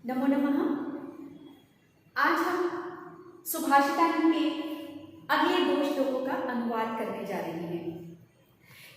नमो नमः। आज हम सुभाषिता के अगले दो श्लोकों का अनुवाद करने जा रहे हैं।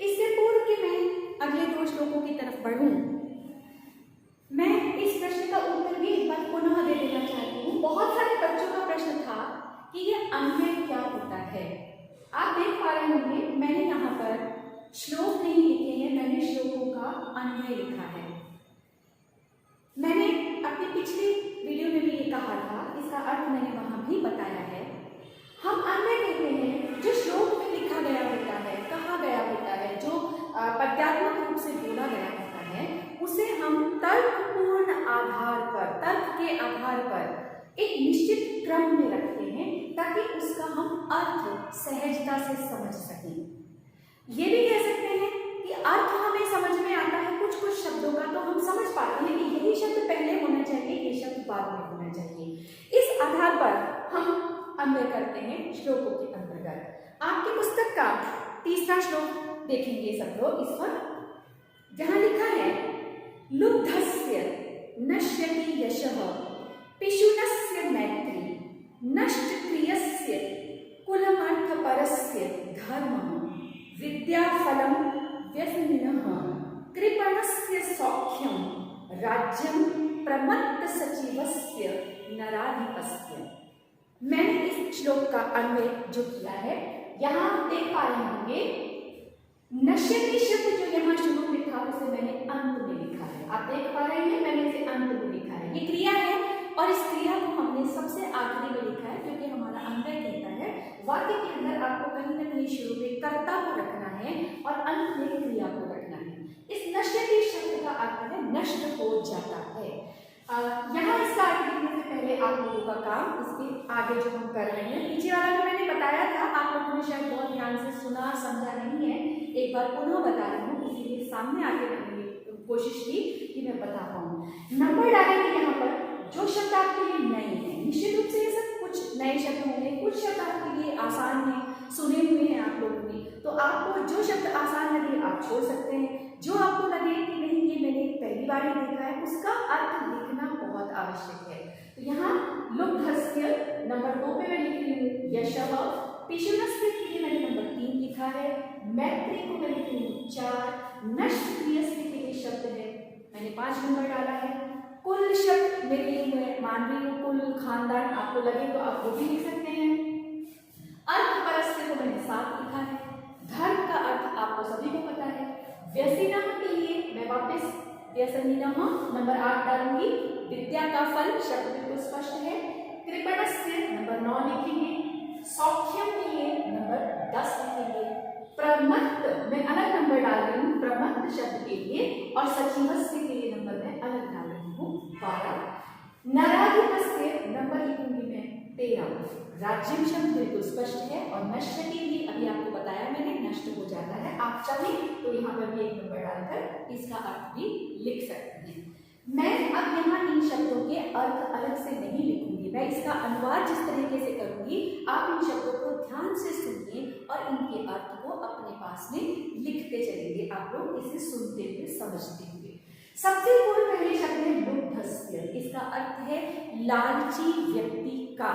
इससे पूर्व कि मैं अगले दो श्लोकों की तरफ बढ़ूं, मैं इस प्रश्न का उत्तर भी एक बार पुनः दे देना चाहती हूँ। बहुत सारे बच्चों का प्रश्न था कि ये अन्वय क्या होता है। आप देख पा रहे होंगे मैंने यहाँ पर श्लोक नहीं लिखे हैं, मैंने श्लोकों का अन्वय लिखा है। मैंने अपनी पिछली वीडियो में भी ये कहा था, इसका अर्थ मैंने वहाँ भी बताया है। हम अन्वय कहते हैं जो श्लोक में लिखा गया होता है, कहा गया होता है, जो पद्यात्मक रूप से बोला गया होता है, उसे हम तर्कपूर्ण आधार पर, तर्क के आधार पर एक निश्चित क्रम में रखते हैं ताकि उसका हम अर्थ सहजता से समझ सकें। ये भी कह सकते हैं कि अर्थ हमें समझ में आता है कुछ कुछ शब्दों का, तो हम समझ पाते हैं कि यही शब्द पहले होना चाहिए, ये शब्द बाद में होना चाहिए। इस आधार पर हम अन्वय करते हैं श्लोकों के अंतर्गत। आपकी पुस्तक का तीसरा श्लोक देखेंगे सब लोग। इस पर जहां लिखा है लुब्धस्य नश्यति यशः पिशुनस्य मैत्री नष्टक्रियस्य कुलमर्थपरस्य धर्मः विद्याफलं व्यसनिनः कृपणस्य सौख्यं राज्यं प्रमत्तसचिवस्य नराधिपस्य। मैंने इस श्लोक का अन्वय जो किया है, यहाँ देख पा रहे होंगे नश्यति शब्द जो यहाँ शुरू में था उसे मैंने अंत में लिखा है। आप देख पा रहे हैं मैंने इसे अंत में लिखा है। ये क्रिया है और इस क्रिया को हमने सबसे आखिरी में लिखा है क्योंकि हमारा अन्वय कहता है वाक्य के अंदर आपको कहीं ना कहीं शुरू में कर्ता को रखना है और अंत में क्रिया को रखना है। इस नश्यति शब्द का अर्थ है नष्ट हो जाता है। यहाँ इसका अर्थ लिखने से पहले आप लोगों का काम इसके आगे जो हम कर रहे हैं, नीचे वाला जो मैंने बताया था, आप लोगों ने शायद बहुत ध्यान से सुना समझा नहीं है, एक बार पुनः बता रही हूँ, इसीलिए सामने आके मैंने कोशिश की कि मैं बता पाऊँ। नंबर डालेंगे यहाँ पर जो शब्द आपके लिए नए हैं, निश्चित रूप से ये सब कुछ नए शब्द होंगे, कुछ शब्द आपके लिए आसान हैं, सुने हुए हैं आप लोगों ने, तो आपको जो शब्द आसान लगे आप छोड़ सकते हैं। जो आपको लगे कि नहीं ये मैंने पहली बार ही देखा है, उसका अर्थ लिखना बहुत आवश्यक है। तो यहाँ लुब्धस्य नंबर 2 पे मैं लिख रही हूँ यशः, पिशुनस्य के लिए मैंने नंबर 3 लिखा है, मैत्री को मैं लिख रही हूँ 4, नष्टक्रियस्य के लिए शब्द है मैंने 5 नंबर डाला है, कुल शब्द मेरे लिए मैं मान रही हूँ कुल खानदान, आपको लगे तो आप वो भी लिख सकते हैं। अर्थपरस्य को मैंने 7 लिखा है, धर्म का अर्थ आपको सभी को पता है। व्यसनिनः के लिए मैं वापस व्यसनिनः नंबर 8 डालूंगी, विद्या का फल शब्द बिल्कुल स्पष्ट है। कृपणस्य नंबर 9 लिखेंगे, सौख्यम के लिए नंबर 10 लिखेंगे, प्रमत्त मैं अलग नंबर डाल रही हूँ प्रमत्त शब्द के लिए, और सचिवस्य के लिए नंबर मैं अलग डाल रही हूँ 12। नराधिपस्य नंबर लिखूंगी मैं 13। राज्यम शब्द बिल्कुल स्पष्ट है, और नश्यति भी अभी आपको बताया मैंने नष्ट हो जाता है। आप चाहें तो यहाँ पर भी एक नंबर डालकर इसका अर्थ भी लिख सकते हैं। मैं अब यहाँ इन शब्दों के अर्थ अलग से नहीं लिखूंगी, मैं इसका अनुवाद जिस तरीके से करूंगी आप इन शब्दों को ध्यान से सुनिए और इनके अर्थ को अपने पास में लिखते चलेंगे, आप लोग इसे सुनते हुए समझते हुए। सबसे पूर्व पहले शब्द है लुब्धस्य, इसका अर्थ है लालची व्यक्ति का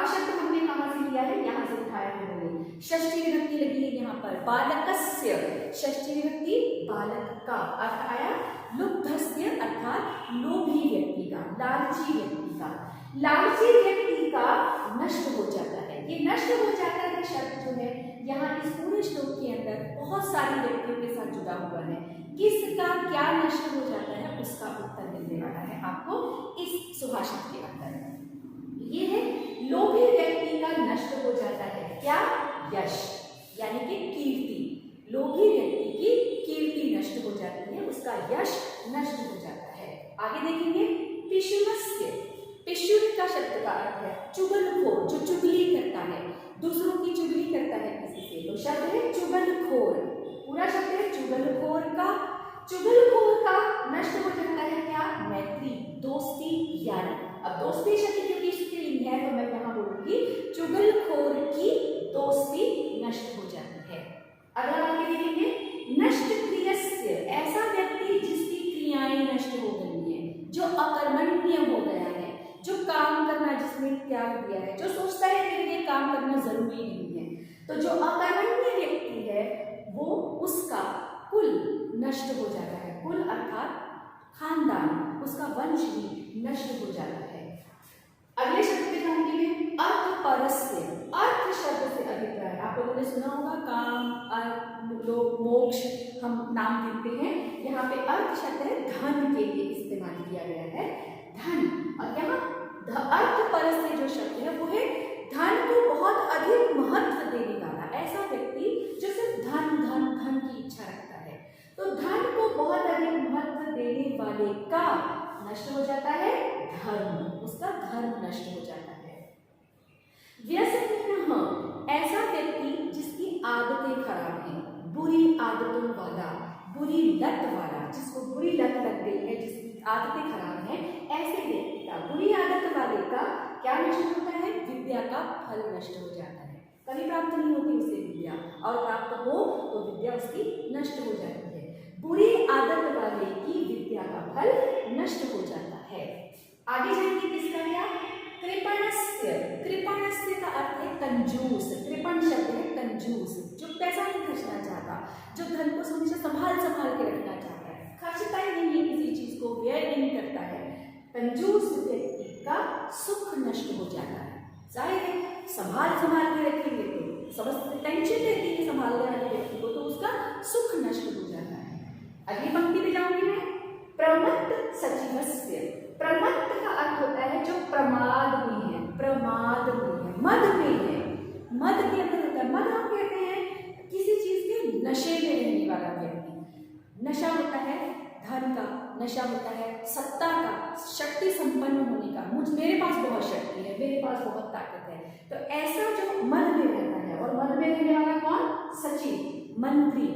शब्द हमने कहाँ से लिया है, यहाँ से उठाया है हमने। षष्ठी विभक्ति लगी है यहाँ पर, बालकस्य षष्ठी विभक्ति बालक का अर्थ आया। लुब्धस्य अर्थात लोभी व्यक्ति का, लालची व्यक्ति का। लालची व्यक्ति का नष्ट हो जाता है, ये नष्ट हो जाता है शब्द जो है यहाँ इस पूरे श्लोक के अंदर बहुत सारी व्यक्तियों के साथ जुड़ा हुआ है। किसका क्या नष्ट हो जाता है उसका उत्तर मिलने वाला है आपको इस सुभाषित के अंदर। ये है लोभी व्यक्ति का नष्ट हो जाता है क्या, यश यानी कि कीर्ति। लोभी व्यक्ति की कीर्ति नष्ट हो जाती है, उसका यश नष्ट हो जाता है। आगे देखेंगे पिशुनस्य, पिशुन का शब्द का अर्थ है चुगलखोर, जो चुगली करता है, दूसरों की चुगली करता है किसी से, तो शब्द है चुगलखोर। पूरा शब्द है चुगलखोर का। चुगलखोर का नष्ट हो जाता है क्या, मैत्री, दोस्ती, यारी। अब दोस्ती शब्द क्योंकि स्त्रीलिंग है तो मैं यहाँ बोलूंगी चुगलखोर की दोस्ती नष्ट हो जाती है। अगर आगे देखेंगे नष्टक्रियस्य, ऐसा व्यक्ति जिसकी क्रियाएं नष्ट हो गई हैं, जो अकर्मण्य हो गया है, जो सोचता है कि ये काम करना जरूरी नहीं है। तो जो अकर्मण्य व्यक्ति है वो उसका कुल नष्ट हो जाता है। कुल अर्थात खानदान, उसका वंश भी नष्ट हो जाता है। अगले शब्द पे जाऊंगी मैं, अर्थपरस्य। अर्थ शब्द से अभिप्राय, आप लोगों ने सुना होगा काम, अर्थ, लोग, मोक्ष हम नाम गिनते हैं। यहाँ पे अर्थ शब्द है धन के लिए इस्तेमाल किया गया है, धन। और यहाँ अर्थपरस्य जो शब्द है वो है धन को बहुत अधिक महत्व देने वाला ऐसा व्यक्ति जो सिर्फ धन धन धन की इच्छा रखता है। तो धन को बहुत अधिक महत्व देने वाले का नष्ट हो जाता है धर्म, उसका धर्म नष्ट हो जाता है। व्यसनीनः, ऐसा व्यक्ति जिसकी आदतें खराब हैं, बुरी आदतों वाला, बुरी लत वाला, जिसको बुरी लत लग गई है, जिसकी आदतें खराब हैं, ऐसे व्यक्ति का, बुरी आदत वाले का क्या नष्ट होता है? विद्या का फल नष्ट हो जाता है। कभी प्राप्त नहीं होती उसे विद्या, और प्राप्त हो तो विद्या उसकी नष्ट हो जाती है। बुरी आदत वाले की विद्या का फल नष्ट हो जाता है। आगे जाएंगे किसका क्या? कृपणस्य। कृपणस्य का अर्थ है कंजूस। कृपण शब्द है कंजूस, जो पैसा नहीं खर्चना चाहता, जो धन को हमेशा संभाल संभाल के रखना चाहता है, खर्चता ही नहीं है, किसी चीज को व्यय नहीं करता है। कंजूस व्यक्ति का सुख नष्ट हो जाता है। जाहिर है संभाल संभाल के रखेंगे तो समस्त टेंशन रहती है संभालने वाले व्यक्ति को, तो उसका सुख नष्ट हो जाता है। अगली पंक्ति में जाऊंगी मैं, प्रमत्त सचिवस्य। प्रमत्त का अर्थ होता है जो प्रमाद में है, प्रमाद में है, मद में है। मद के अंदर होता है, मद हम कहते हैं किसी चीज के नशे में रहने वाला व्यक्ति। नशा होता है धन का, नशा होता है सत्ता का, शक्ति संपन्न होने का, मेरे पास बहुत शक्ति है, मेरे पास बहुत ताकत है। तो ऐसा जो मद में रहता है, और मद में रहने वाला कौन? सचिव, मंत्री।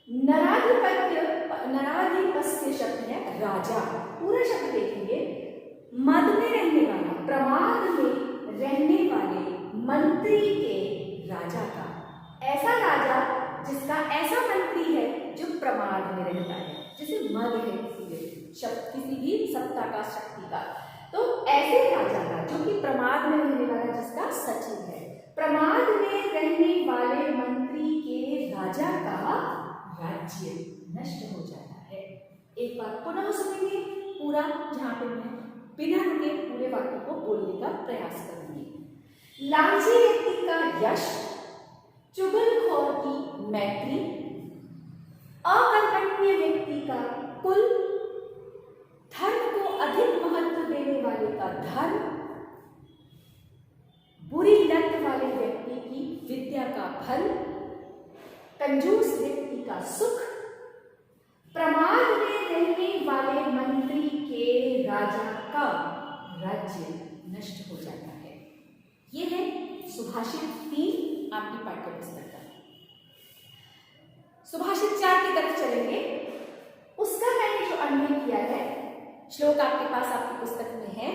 नराधिपत्य, नराधिपस्य शब्द है राजा। पूरा शब्द देखेंगे, मद में रहने वाला, प्रमाद में रहने वाले मंत्री के राजा का। ऐसा राजा जिसका ऐसा मंत्री है जो प्रमाद में रहता है, जिसे मद है किसी भी सत्ता का, शक्ति का। तो ऐसे राजा का जो कि प्रमाद में रहने वाला, जिसका सचिव है, प्रमाद में रहने वाले मंत्री के राजा का राज्य नष्ट हो जाता है। एक बार पुनः सुनेंगे पूरा, जहां पे मैं बिना रुके पूरे वाक्य को बोलने का प्रयास करूंगी। लालची व्यक्ति का यश, चुगलखोर की मैत्री, अकर्मण्य व्यक्ति का कुल, धर्म को अधिक महत्व देने वाले का धर्म, बुरी लत वाले व्यक्ति की विद्या का फल, कंजूस व्यक्ति का सुख, प्रमाद में रहने वाले मंत्री के राजा का राज्य नष्ट हो जाता है। यह है सुभाषित 3 आपकी पाठ्य पुस्तक का। सुभाषित 4 की तरफ चलेंगे। उसका मैंने जो अन्वय किया है, श्लोक आपके पास आपकी पुस्तक में है,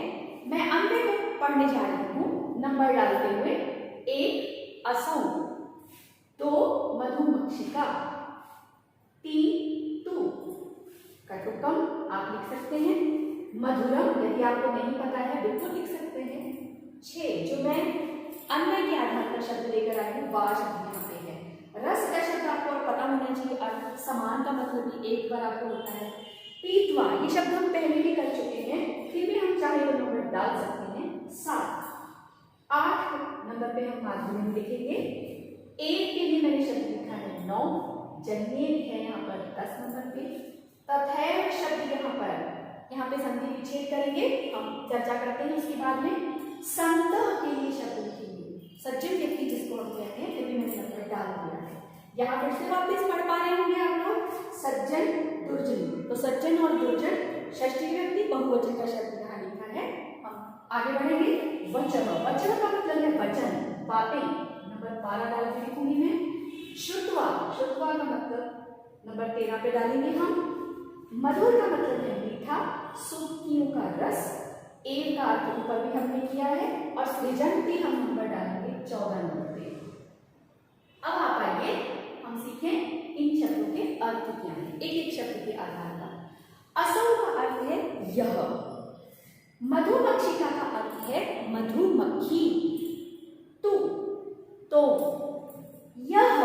मैं अन्वय को पढ़ने जा रही हूं नंबर डालते हुए। 1 असौ, 2 मधुमक्षिका, 3 तू। कटुकम आप लिख सकते हैं, मधुरम यदि आपको नहीं पता है बिल्कुल लिख सकते हैं। 6 जो मैं अन्वय के आधार पर शब्द लेकर आई हूँ, वा शब्द यहाँ पे है। रस का शब्द आपको और पता होना चाहिए, अर्थ समान का मतलब भी एक बार आपको होता है। पीतवा, ये शब्द हम पहले भी कर चुके हैं, फिर भी हम चाहे तो नंबर डाल सकते हैं। 7 8 नंबर पे हम माध्यमिक लिखेंगे। 1 के लिए मैंने शब्द लिखा है 9, जन्मेन है यहाँ पर 10 नंबर पे। तथैव शब्द यहाँ पे संधि विच्छेद करेंगे, हम चर्चा करते हैं उसके बाद में। संतः के लिए शब्द लिखेंगे, सज्जन व्यक्ति जिसको हम कहते हैं, फिर भी मैंने नंबर डाल दिया है। यहाँ फिर से वापस पढ़ पा रहे होंगे आप लोग, सज्जन दुर्जन। तो सज्जन और दुर्जन षष्ठी व्यक्ति बहुवचन का शब्द यहाँ लिखा है। हम आगे बढ़ेंगे। वचन, वचन का मतलब है वचन, बातें। नंबर 12 डाल के लिखूंगी मैं। श्रुत्वा, श्रुत्वा का मतलब नंबर 13 पे डालेंगे हम। मधुर का मतलब है मीठा, सुक्तियों का रस। एक का अर्थ ऊपर भी हमने किया है, और सृजंती हम नंबर डालेंगे 14 नंबर पे। अब आप आइए हम सीखें इन शब्दों के अर्थ क्या है, एक एक शब्द के आधार पर। असौ का अर्थ है यह, मधुमक्षिका का अर्थ है मधुमक्खी। तू, तो, यह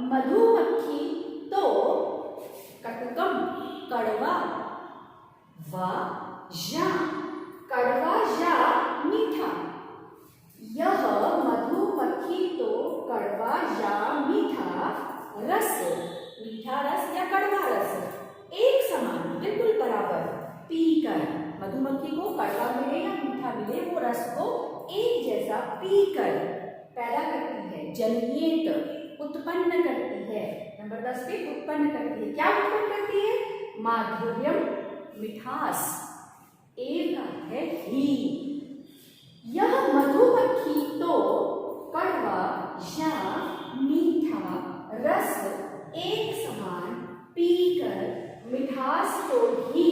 मधुमक्खी तो कटुकम, कड़वा। वा, या, कड़वा या मीठा। यह मधुमक्खी तो कड़वा या मीठा रस, मीठा रस या कड़वा रस एक समान, बिल्कुल बराबर पीकर, मधुमक्खी को कड़वा मिले या मीठा मिले वो रस को एक जैसा पीकर पैदा करती है। जनयेत, उत्पन्न करती है। नंबर 10 पे उत्पन्न करती है। क्या उत्पन्न करती है? माधुर्यम, मिठास। एक का है ही। यह मधुमक्खी तो कड़वा या मीठा रस एक समान पीकर मिठास को ही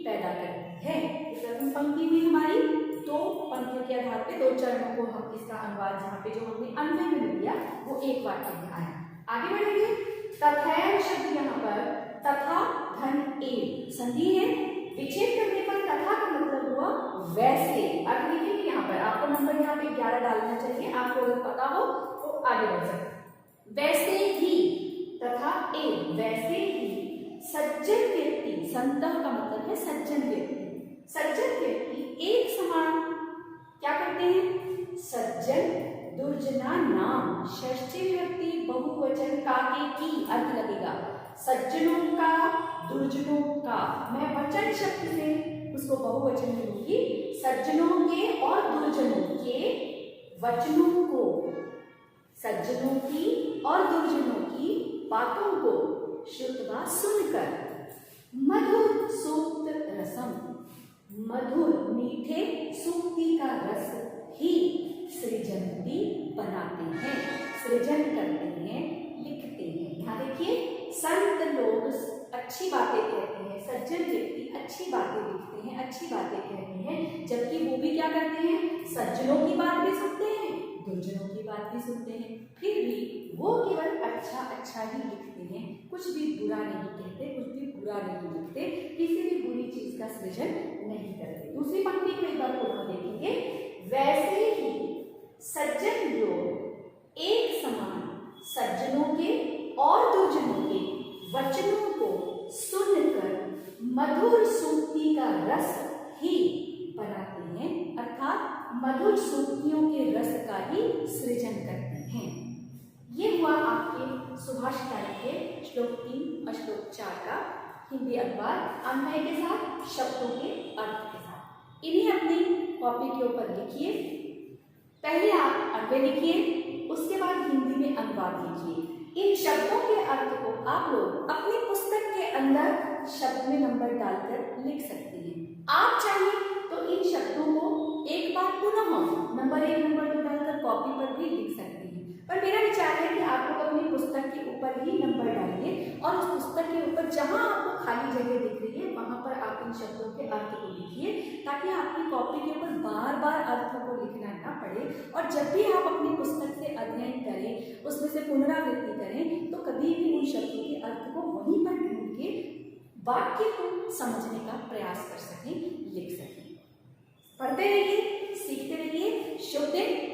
पैदा करती है। प्रथम पंक्ति में हमारी दो पंक्तियों के आधार पे दो चरणों को हम इसका अनुवाद जहाँ पे जो हमने अन्वय में लिया वो एक वाक्य में आया। आगे बढ़ेंगे। तथैव शब्द यहाँ पर तथा धन एव संधि है। विच्छेद करने पर तथा का मतलब हुआ वैसे। अब लिखेंगे यहाँ पर, आपको नंबर यहाँ पे 11 डालना चाहिए। आपको अगर पता हो तो आगे बढ़ सकते। वैसे ही, तथा एव वैसे ही सज्जन व्यक्ति, संतः का मतलब है सज्जन व्यक्ति। सज्जन व्यक्ति एक समान क्या करते हैं? सज्जन, दुर्जना नाम, षष्ठी विभक्ति बहुवचन का के की अर्थ लगेगा। सज्जनों का, दुर्जनों का। मैं वचन शब्द से उसको बहुवचन में लूंगी। सज्जनों के और दुर्जनों के वचनों को, सज्जनों की और दुर्जनों की बातों को श्रुतवा सुनकर मधुर सूक्त रसम, मधुर मीठे सूक्ति का रस ही सृजंती बनाते हैं, सृजन करते हैं, लिखते हैं। यहाँ देखिए, संत लोग अच्छी बातें कहते हैं, सज्जन व्यक्ति अच्छी बातें लिखते हैं, अच्छी बातें कहते हैं, जबकि वो भी क्या करते हैं? सज्जनों की बात भी सुनते हैं, दुर्जनों की बात भी सुनते हैं, फिर भी वो केवल अच्छा अच्छा ही लिखते हैं, कुछ भी बुरा नहीं कहते, कुछ भी बुरा नहीं लिखते, किसी भी बुरी चीज का सृजन नहीं करते। दूसरी पंक्ति को एक बार पुनः देखेंगे। वैसे ही सज्जन लोग एक समान सज्जनों के और दुर्जनों के वचनों को सुनकर मधुर सूक्ति का रस ही बनाते हैं, अर्थात मधुर सूक्तियों के रस का ही सृजन करते हैं। ये हुआ आपके सुभाषिताएं के श्लोक 3 और श्लोक 4 का हिंदी अनुवाद अन्वय के साथ, शब्दों के अर्थ के साथ। इन्हें अपनी कॉपी के ऊपर लिखिए। पहले आप अन्वय लिखिए, उसके बाद हिंदी में अनुवाद लिखिए। इन शब्दों के अर्थ को आप लोग अपनी पुस्तक के अंदर शब्द में नंबर डालकर लिख सकते हैं। आप चाहिए तो इन शब्दों को एक बार पुनः नंबर 1 नंबर 2 डालकर कॉपी पर भी लिख सकते हैं, पर मेरा विचार है कि आप लोग अपनी पुस्तक के ऊपर ही नंबर डालिए और उस पुस्तक के ऊपर जहां आपको खाली जगह दिख रही है वहां पर आप इन शब्दों के अर्थ को लिखिए, ताकि आपकी कॉपी के ऊपर बार बार अर्थ को लिखना ना पड़े। और जब भी आप अपनी पुस्तक से अध्ययन करें, उसमें से पुनरावृत्ति करें, तो कभी भी उन शब्दों के अर्थ को वहीं पर ढूंढ के वाक्य को समझने का प्रयास कर सकें, लिख सकें। पढ़ते रहिए, सीखते रहिए। शुभ दिन।